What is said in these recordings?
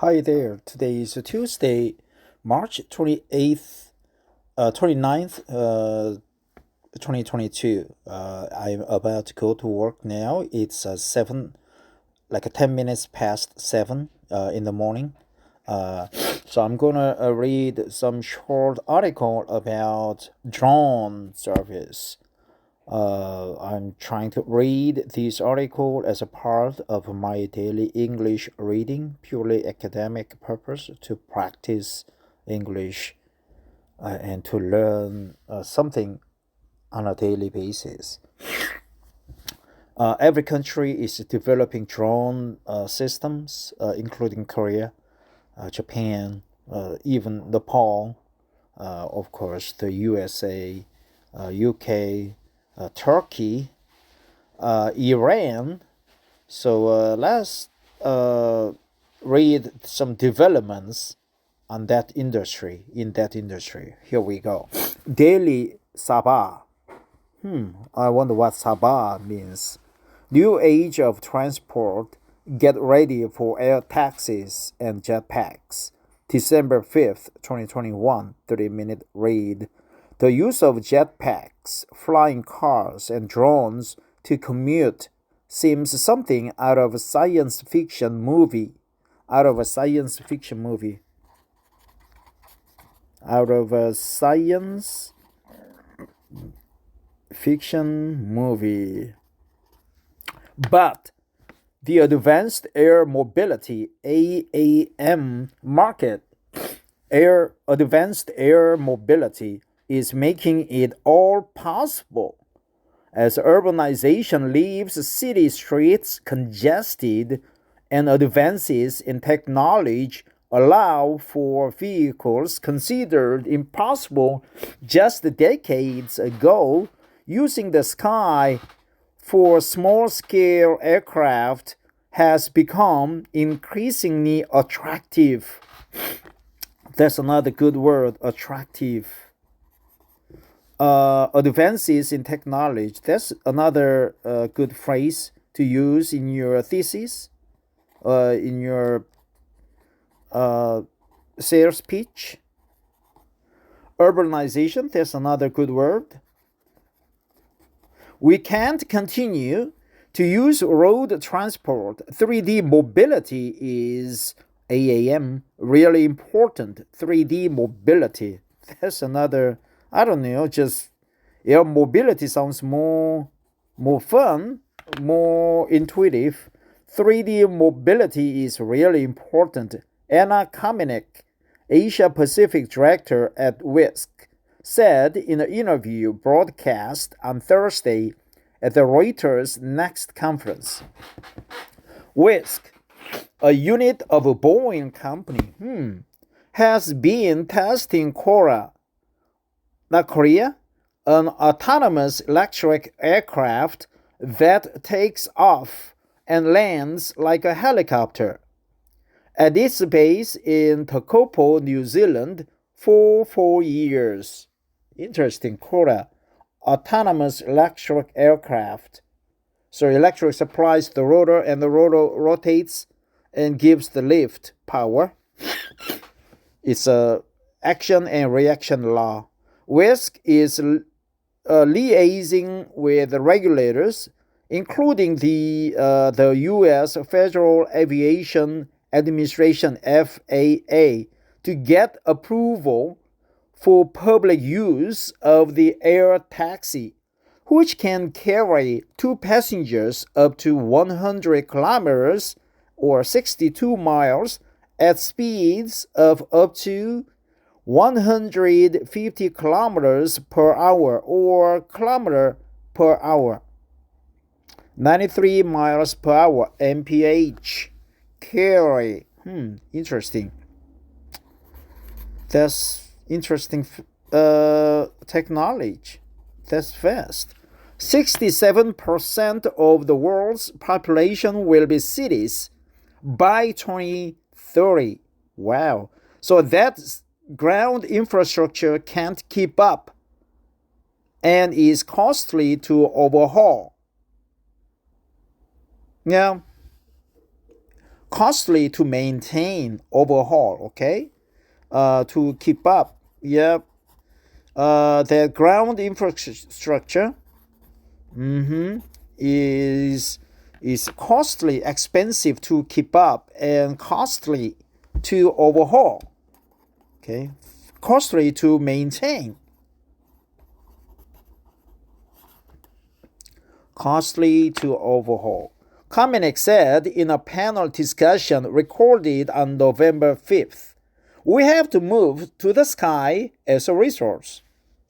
Hi there. Today is Tuesday, March 28th, 29th, 2022. I'm about to go to work now. It's 7, like 10 minutes past 7 in the morning. Uh, so I'm gonna read some short article about drone service. I'm trying to read this article as a part of my daily English reading, purely academic purpose to practice English and to learn something on a daily basis. Every country is developing drone systems, including Korea, Japan, even Nepal, of course, the USA, UK, Turkey, Iran. So let's uh, read some developments on that industry. In that industry, here we go. Daily Sabah. I wonder what Sabah means. New age of transport. Get ready for air taxis and jetpaks. December 5th, 2021, 30-minute read. The use of jetpacks, flying cars, and drones to commute seems something out of a science fiction movie. Out of a science fiction movie. Out of a science fiction movie. But the Advanced Air Mobility AAM market, advanced air mobility, is making it all possible. As urbanization leaves city streets congested and advances in technology allow for vehicles considered impossible just decades ago, using the sky for small-scale aircraft has become increasingly attractive. That's another good word, attractive. Advances in technology. That's another good phrase to use in your thesis, in your sales pitch. Urbanization. That's another good word. We can't continue to use road transport. 3D mobility is AAM, really important. 3D mobility. That's another, I don't know, just air mobility sounds more fun, more intuitive. 3D mobility is really important. Anna Kamenek, Asia Pacific Director at WISC, said in an interview broadcast on Thursday at the Reuters Next conference. WISC, a unit of a Boeing company, has been testing Korea, an autonomous electric aircraft that takes off and lands like a helicopter at its base in Taupo, New Zealand, for 4 years. Interesting, Korea. Autonomous electric aircraft. So electric supplies the rotor and the rotor rotates and gives the lift power. It's a action and reaction law. WISC is liaising with the regulators, including the U.S. Federal Aviation Administration (FAA) to get approval for public use of the air taxi, which can carry two passengers up to 100 kilometers or 62 miles at speeds of up to 150 kilometers per hour or kilometer per hour. 93 miles per hour mph. Carry. Interesting. That's interesting technology. That's fast. 67% of the world's population will be cities by 2030. Wow. So that ground infrastructure can't keep up and is costly to overhaul. Now, Costly to maintain, overhaul, okay? To keep up. Yep. The ground infrastructure is costly, expensive to keep up, and costly to overhaul. Okay, costly to maintain. Costly to overhaul. Kamenek said in a panel discussion recorded on November 5th, we have to move to the sky as a resource.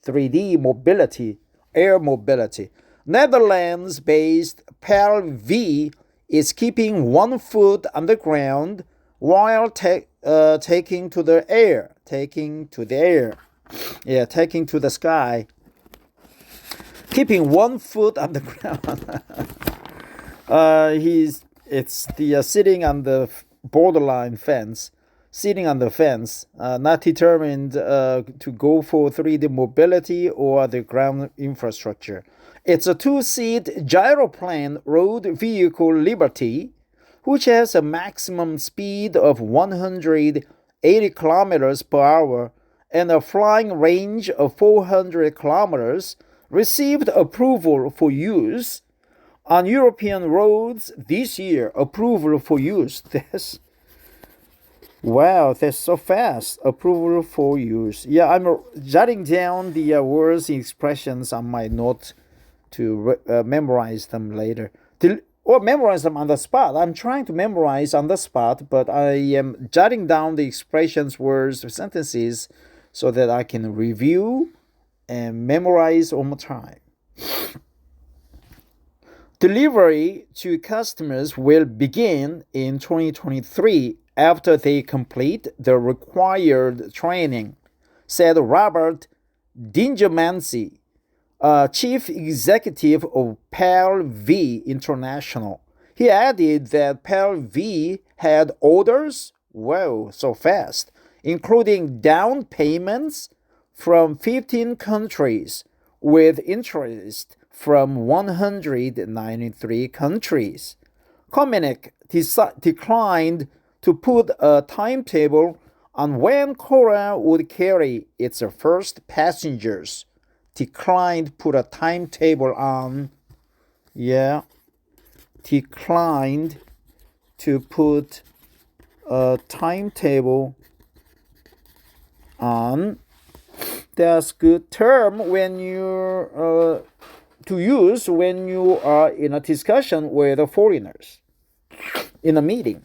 3D mobility, air mobility. Netherlands-based PAL-V is keeping one foot on the ground while taking to the air. Taking to the sky. Keeping one foot on the ground. It's the sitting on the borderline fence. Sitting on the fence, not determined to go for 3D mobility or the ground infrastructure. It's a two-seat gyroplane road vehicle Liberty, which has a maximum speed of 180 kilometers per hour and a flying range of 400 kilometers, received approval for use on European roads this year. Approval for use. Wow, that's so fast. Approval for use. Yeah, I'm jotting down the words and expressions on my note to memorize them later. Or memorize them on the spot. I'm trying to memorize on the spot, but I am jotting down the expressions, words, sentences so that I can review and memorize one more time. Delivery to customers will begin in 2023 after they complete the required training, said Robert Dingermancy, chief executive of PAL-V International. He added that PAL-V had orders, wow, so fast, including down payments from 15 countries, with interest from 193 countries. Kamenek declined to put a timetable on when Korea would carry its first passengers. Declined put a timetable on. Yeah. Declined to put a timetable on. That's good term when you're to use when you are in a discussion with foreigners in a meeting.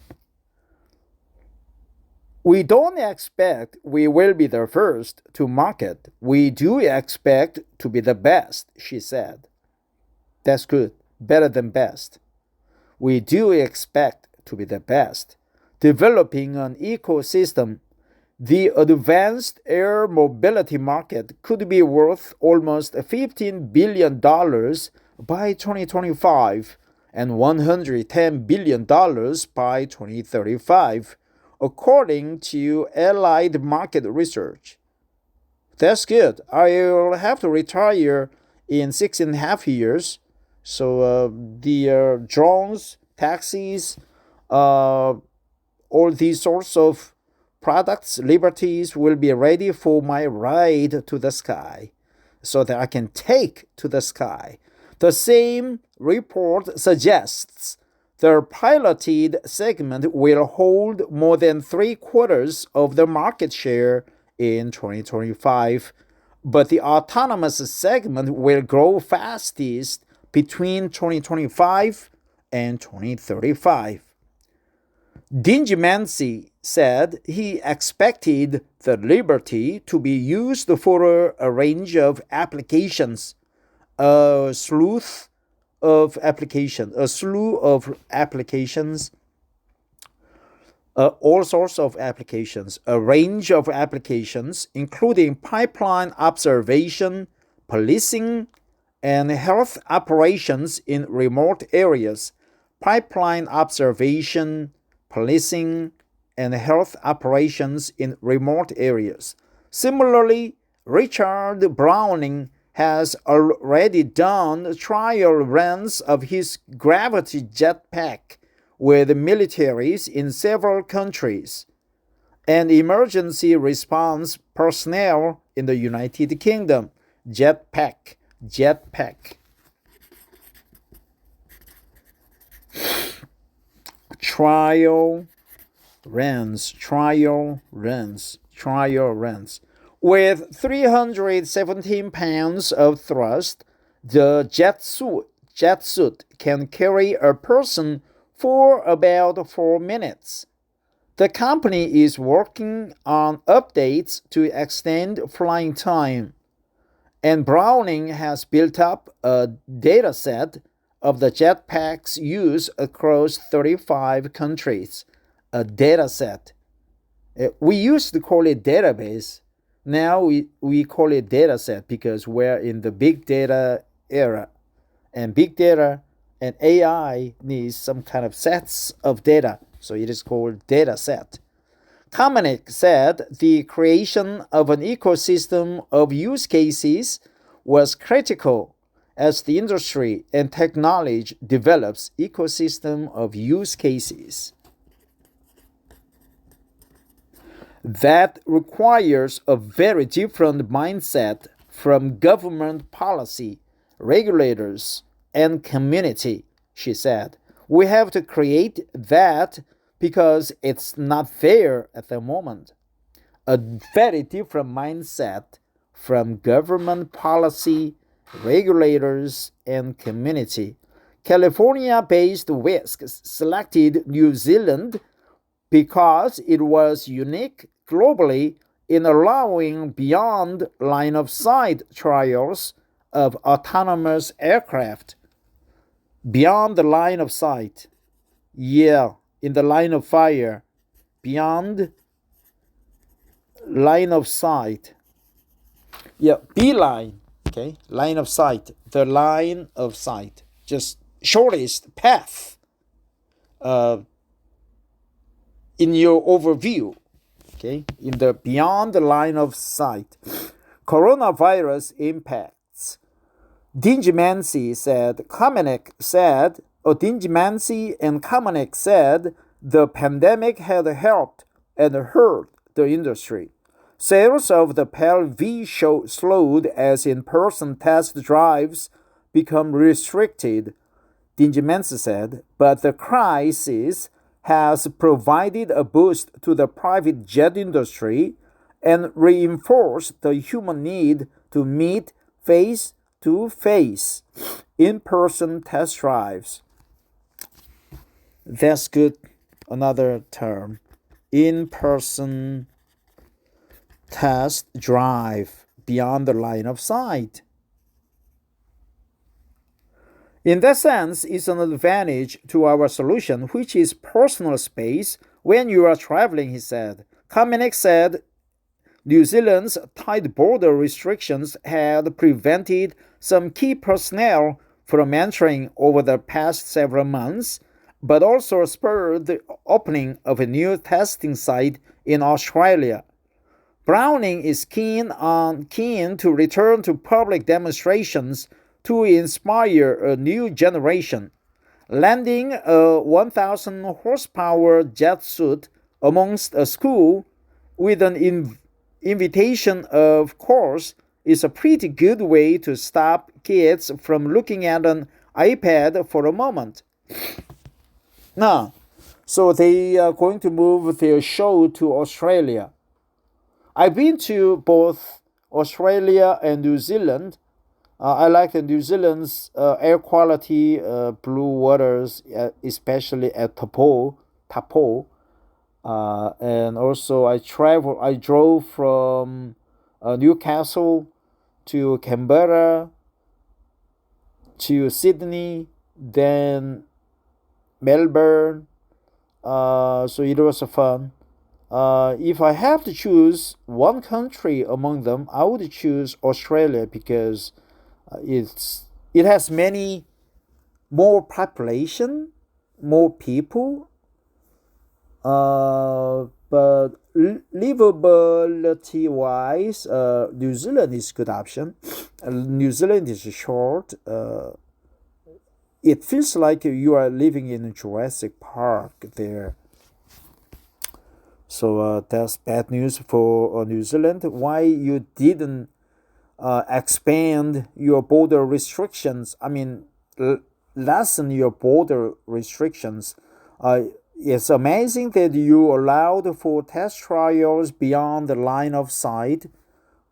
We don't expect we will be the first to market. We do expect to be the best, she said. That's good. Better than best. We do expect to be the best. Developing an ecosystem, the advanced air mobility market could be worth almost $15 billion by 2025 and $110 billion by 2035. According to Allied Market Research. That's good. I'll have to retire in 6.5 years. So the drones, taxis, all these sorts of products, liberties will be ready for my ride to the sky so that I can take to the sky. The same report suggests the piloted segment will hold more than 3/4 of the market share in 2025, but the autonomous segment will grow fastest between 2025 and 2035. Dingermancy said he expected the Liberty to be used for a range of applications, a slew of applications, all sorts of applications, a range of applications, including pipeline observation, policing, and health operations in remote areas. Pipeline observation, policing, and health operations in remote areas. Similarly, Richard Browning has already done trial runs of his gravity jetpack, with militaries in several countries and emergency response personnel in the United Kingdom. Jetpack. Trial runs. With 317 pounds of thrust, the jet suit can carry a person for about 4 minutes. The company is working on updates to extend flying time, and Browning has built up a dataset of the jetpacks used across 35 countries. A dataset. We used to call it database. Now we call it dataset because we're in the big data era. And big data and AI needs some kind of sets of data. So it is called dataset. Kamenek said the creation of an ecosystem of use cases was critical as the industry and technology develops ecosystem of use cases. That requires a very different mindset from government policy, regulators, and community, she said. We have to create that because it's not there at the moment. A very different mindset from government policy, regulators, and community. California-based Whisk selected New Zealand because it was unique globally in allowing beyond line-of-sight trials of autonomous aircraft. Beyond the line of sight. In the line of fire. Beyond line of sight. Beeline. Okay, line of sight. The line of sight. Just shortest path in your overview. Okay, in the beyond the line of sight. Coronavirus impacts. Dingymancy and Kamenek said the pandemic had helped and hurt the industry. Sales of the PAL V slowed as in-person test drives become restricted, Dingymancy said, but the crisis has provided a boost to the private jet industry and reinforced the human need to meet face-to-face in-person test drives. That's good. Another term. In-person test drive beyond the line of sight. In that sense, it's an advantage to our solution, which is personal space when you are traveling, he said. Kamenek said New Zealand's tight border restrictions had prevented some key personnel from entering over the past several months, but also spurred the opening of a new testing site in Australia. Browning is keen to return to public demonstrations to inspire a new generation. Landing a 1,000 horsepower jet suit amongst a school with an invitation of course is a pretty good way to stop kids from looking at an iPad for a moment. Now, so they are going to move their show to Australia. I've been to both Australia and New Zealand. I like the New Zealand's air quality, blue waters, especially at Tapo. And also I drove from Newcastle to Canberra to Sydney, then Melbourne. So it was fun. If I have to choose one country among them, I would choose Australia because it has many more population, more people, but livability wise, New Zealand is a good option. New Zealand is short. it feels like you are living in Jurassic Park there. So that's bad news for New Zealand. Why you didn't expand your border restrictions? I mean, lessen your border restrictions. It's amazing that you allowed for test trials beyond the line of sight,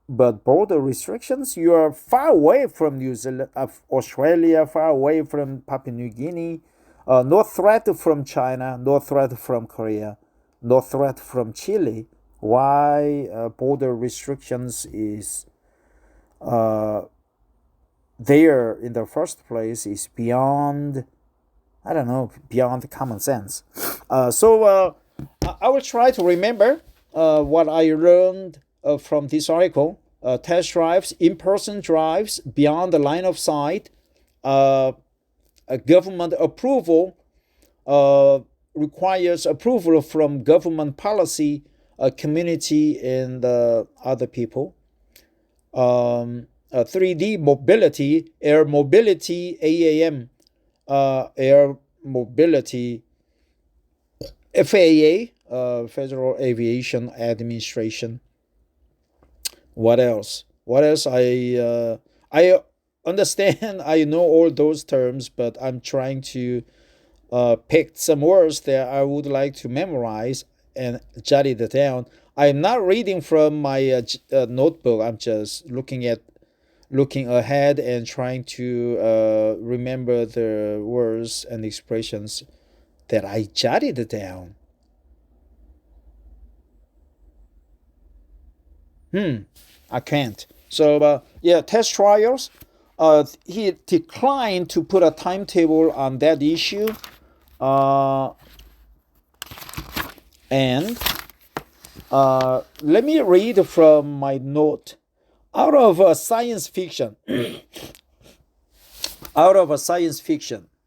but border restrictions, you are far away from New Zealand, Australia, far away from Papua New Guinea. No threat from China, no threat from Korea, no threat from Chile. Why border restrictions is there in the first place is beyond, I don't know, beyond common sense. So I will try to remember what I learned from this article. Test drives, in-person drives beyond the line of sight, government approval requires approval from government policy, community, and other people. 3D mobility, air mobility, AAM, air mobility, FAA, Federal Aviation Administration. What else? I understand. I know all those terms, but I'm trying to pick some words that I would like to memorize and jot it down. I'm not reading from my notebook. I'm just looking ahead and trying to remember the words and expressions that I jotted down. I can't. So yeah, test trials. He declined to put a timetable on that issue. And let me read from my note. Out of a science fiction,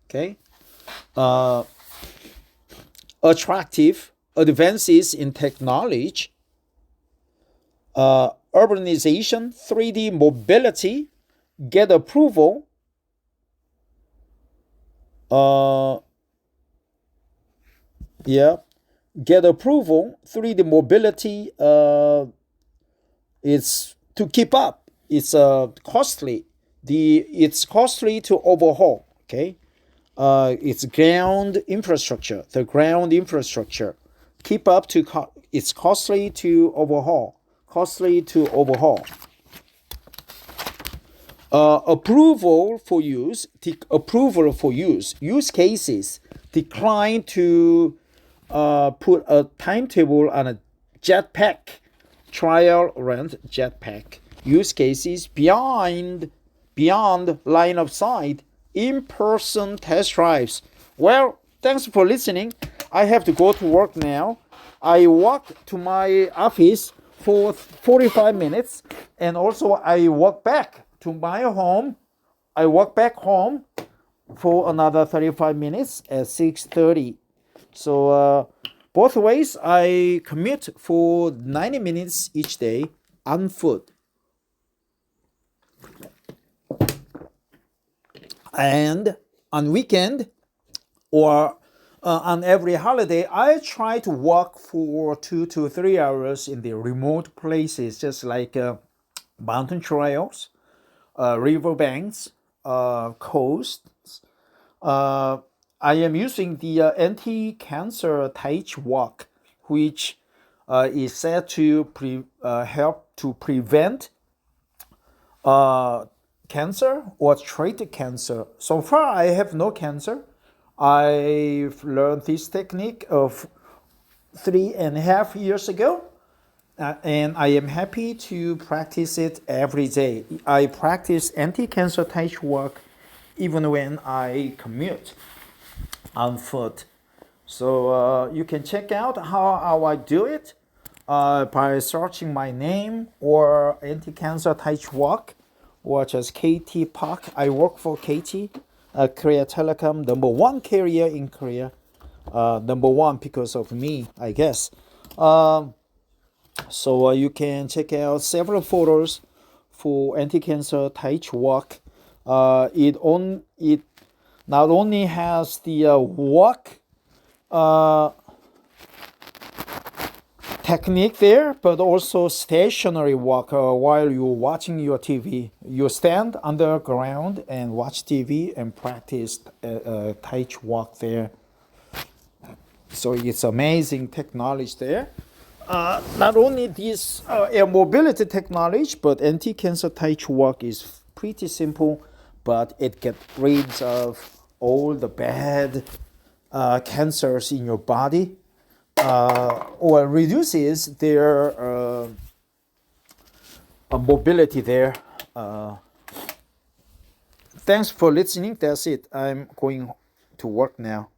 okay, attractive advances in technology, urbanization, 3D mobility, get approval, get approval, 3D mobility, it's to keep up. It's costly. It's costly to overhaul. Okay, it's ground infrastructure. The ground infrastructure keep up to. It's costly to overhaul. Approval for use. Approval for use. Use cases decline to put a timetable on a jetpack. Trial rent jetpack. Use cases beyond line of sight. In-person test drives. Well, thanks for listening. I have to go to work now. I walk to my office for 45 minutes, and also I walk back to my home. I walk back home for another 35 minutes at 6:30. So both ways, I commute for 90 minutes each day on foot. And on weekend or on every holiday, I try to walk for 2 to 3 hours in the remote places, just like mountain trails, river banks, coasts. I am using the anti-cancer Taich walk, which is said to help to prevent cancer or treat cancer. So far, I have no cancer. I've learned this technique of 3.5 years ago, and I am happy to practice it every day. I practice anti-cancer Taich walk even when I commute on foot. So you can check out how I do it by searching my name or anti-cancer Taich walk or just KT Park. I work for KT, Korea Telecom, number one carrier in Korea. Number one because of me, I guess. So you can check out several photos for anti-cancer Taich walk. It not only has the walk technique there, but also stationary walk while you're watching your TV. You stand underground and watch TV and practice Tai Chi walk there. So it's amazing technology there. Not only this air mobility technology, but anti-cancer Tai Chi walk is pretty simple, but it gets rid of all the bad cancers in your body. Or reduces their mobility there. Thanks for listening. That's it. I'm going to work now.